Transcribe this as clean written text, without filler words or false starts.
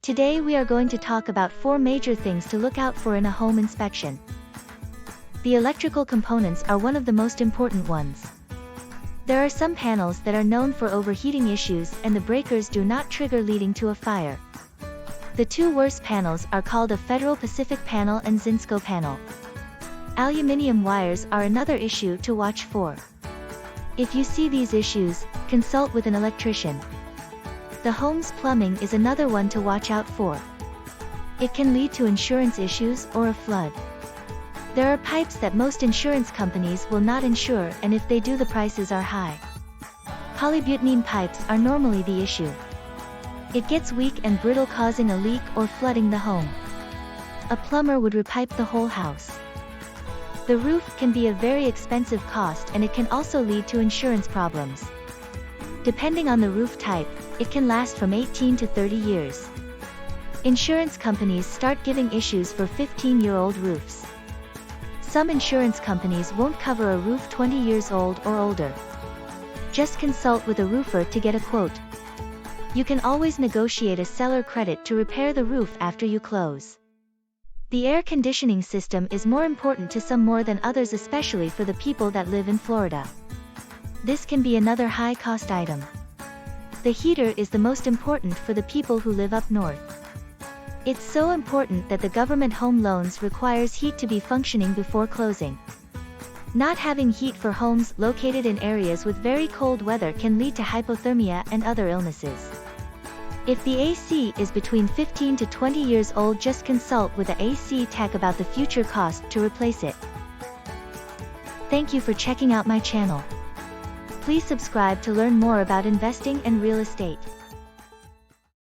Today we are going to talk about 4 major things to look out for in a home inspection. The electrical components are one of the most important ones. There are some panels that are known for overheating issues and the breakers do not trigger, leading to a fire. The 2 worst panels are called a Federal Pacific panel and Zinsco panel. Aluminium wires are another issue to watch for. If you see these issues, consult with an electrician. The home's plumbing is another one to watch out for. It can lead to insurance issues or a flood. There are pipes that most insurance companies will not insure, and if they do, the prices are high. Polybutene pipes are normally the issue. It gets weak and brittle, causing a leak or flooding the home. A plumber would repipe the whole house. The roof can be a very expensive cost, and it can also lead to insurance problems. Depending on the roof type, it can last from 18 to 30 years. Insurance companies start giving issues for 15-year-old roofs. Some insurance companies won't cover a roof 20 years old or older. Just consult with a roofer to get a quote. You can always negotiate a seller credit to repair the roof after you close. The air conditioning system is more important to some more than others, especially for the people that live in Florida. This can be another high-cost item. The heater is the most important for the people who live up north. It's so important that the government home loans requires heat to be functioning before closing. Not having heat for homes located in areas with very cold weather can lead to hypothermia and other illnesses. If the AC is between 15 to 20 years old, just consult with the AC tech about the future cost to replace it. Thank you for checking out my channel. Please subscribe to learn more about investing and real estate.